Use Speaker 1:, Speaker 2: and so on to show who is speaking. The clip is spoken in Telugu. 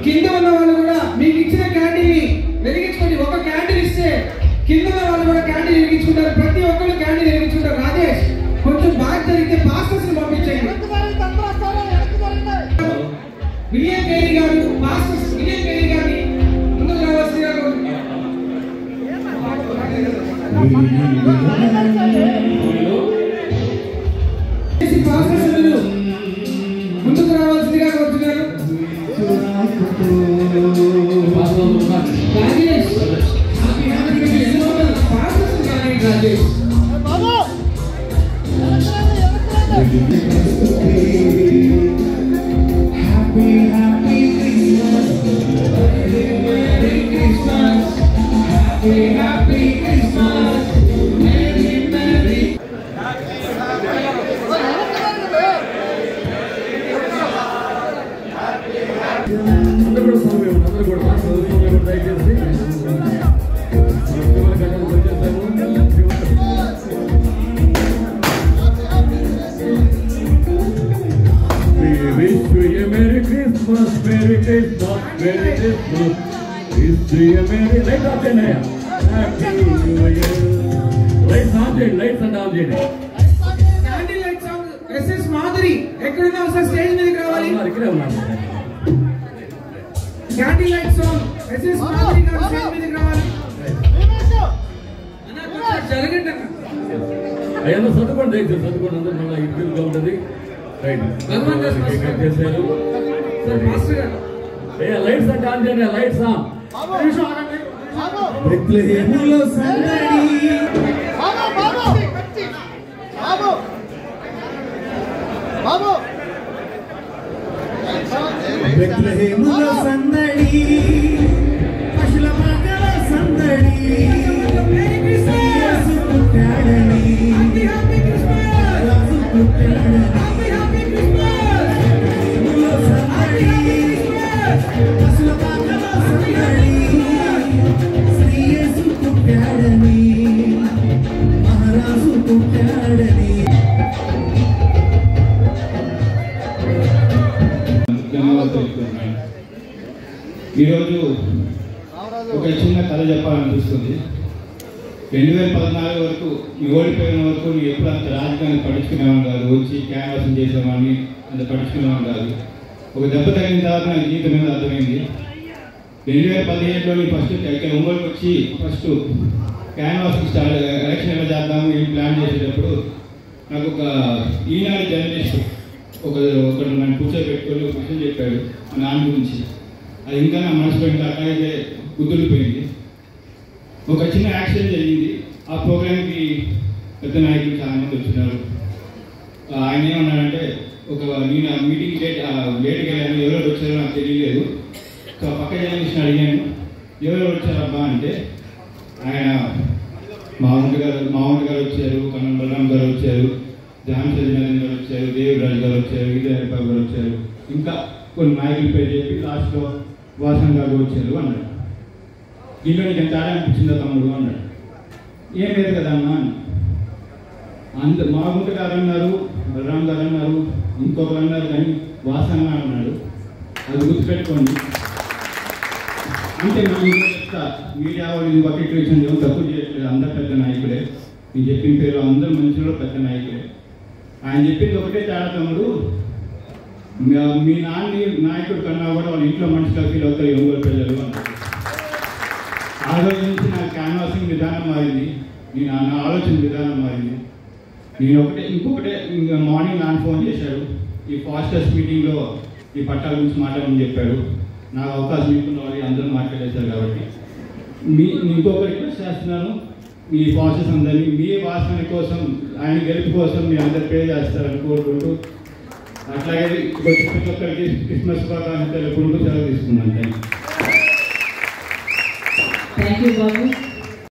Speaker 1: కింద ఉన్న వాళ్ళు కూడా మీకు ఇచ్చిన క్యాండిల్ ని వెలిగించుకోండి. ఒక క్యాండిల్ ఇస్తే కింద ఉన్న వాళ్ళు కూడా క్యాండిల్ వెలిగించుకుంటారు. ప్రతి ఒక్కరు క్యాండిల్ వెలిగించుకుంటారు. రాజేష్ కొంచెం బాగా జరిగితే పాస్టర్స్ ని పంపించండి. విలియం కేరీ గారు పాస్టర్స్ విలియం కేరీ గారిని ముందుకు రావాల్సిందిగా ముందుకు రావాల్సిందిగా కోరుతున్నారు. మాధురి ఎక్కడున్నా ఒకసారి స్టేజ్ మీదకి రావాలి. Candle light song SS Madhuri గారు స్టేజ్ మీదకి రావాలి. జరగండి
Speaker 2: అయ్యా చదువుకోండి చదువుకోండి అందరూ మళ్ళీ ఇంటిగా ఉంటుంది. లైట్స్ అంటే ఆన్ చేయండి. Lights on.
Speaker 3: బెత్లెహేములో సందడి బెత్లెహేములో సందడి పశుల పాకల సందడి యేసు పుట్టాడని రాజు పుట్టాడని బెత్లెహేములో సందడి పశుల పాకల సందడి శ్రీ యేసు పుట్టాడని మహారాజు పుట్టాడని.
Speaker 4: ఈరోజు ఒక చిన్న కథ చెప్పాలనిపిస్తుంది. 2014 వరకు ఈ ఓడిపోయిన వరకు నేను ఎప్పుడు అంత రాజకీయాన్ని పట్టించుకునేవాడిని కాదు. వచ్చి క్యాన్వాసింగ్ చేసేవాడిని అంత పట్టించుకునేవాడిని కాదు. ఒక దెబ్బ తగిన తర్వాత నాకు జీవితం మీద అర్థమైంది. 2017లో ఫస్ట్ ఇక్కడ ఒంగోలుకి వచ్చి ఫస్ట్ క్యాన్వాసింగ్ ఎలక్షన్ ఎలా చేద్దాము ఏం ప్లాన్ చేసేటప్పుడు నాకు ఒక ఈనాడు జర్నలిస్ట్ ఒకడు నన్ను కూర్చోబెట్టుకొని ఒక విషయం చెప్పాడు మా నాన్న గురించి. అది ఇంకా నా మనసులో ఇంకా అట్లాగే కుదురిపోయింది. ఒక చిన్న యాక్సిడెంట్ జరిగింది. ఆ ప్రోగ్రామ్కి పెద్ద నాయకులు చాలామంది వచ్చినారు. ఆయన ఏమన్నాడంటే నేను ఆ మీటింగ్ లేట్కి వెళ్ళాను, ఎవరెవరు వచ్చారో నాకు తెలియలేదు. సో పక్క జర్నలిస్ట్ని అడిగాను, ఎవరెవరు వచ్చారబ్బా అంటే ఆయన మామూలు గారు వచ్చారు, కన్నం బలరాం గారు వచ్చారు, జాన్ సజ్జనాథన్ గారు వచ్చారు, దేవరాజు గారు వచ్చారు, విజయ హరిబాబు గారు వచ్చారు, ఇంకా కొన్ని నాయకుల పేరు చెప్పి లాస్ట్లో వాసన్ గారు వచ్చారు అన్నాడు. దీంట్లో నీకు ఎంత ఆడ అనిపించిందో తమ్ముడు అన్నాడు. ఏం లేదు కదా అన్నా అని మాగుంట గారు అన్నారు, బలరాం గారు అన్నారు, ఇంకొకరు అన్నారు, కానీ వాసన్ అన్నాడు. అది గుర్తుపెట్టుకోండి. అంటే మనం చెప్తా మీడియా వాళ్ళు బకెట్ విషయంలో తప్పు చేయట్లేదు. అందరు పెద్ద నాయకుడే. నేను చెప్పిన పేరు అందరు మనుషులు పెద్ద నాయకుడే. ఆయన చెప్పింది ఒకటే తేడా తమ్ముడు, మీ నాన్న నాయకుడు కన్నా కూడా వాళ్ళ ఇంట్లో మనుషులు ఫీల్ అవుతారు ఒంగోలు ప్రజలు అన్నారు. ఆ రోజు నుంచి నా క్యాన్వాసింగ్ విధానం మారింది, నా ఆలోచన విధానం మారింది. నేను ఇంకొకటే మార్నింగ్ నాన్న ఫోన్ చేశాడు. ఈ ఫాస్టెస్ట్ మీటింగ్లో ఈ పట్టాల గురించి మాట్లాడమని చెప్పాడు. నాకు అవకాశం ఇస్తున్న వాళ్ళు అందరూ మాట్లాడేశారు. కాబట్టి ఇంకొక రిక్వెస్ట్ చేస్తున్నాను, మీ ఫాస్టెస్ అందరినీ మీ వాసన కోసం ఆయన గెలుపు కోసం మీ అందరు పే చేస్తారని కోరుకుంటూ, అట్లాగే ప్రతి ఒక్కరికి క్రిస్మస్ శుభాకాంక్షలు తెలుపుకుంటూ సెలవు తీసుకున్నాను. Thank you Babu.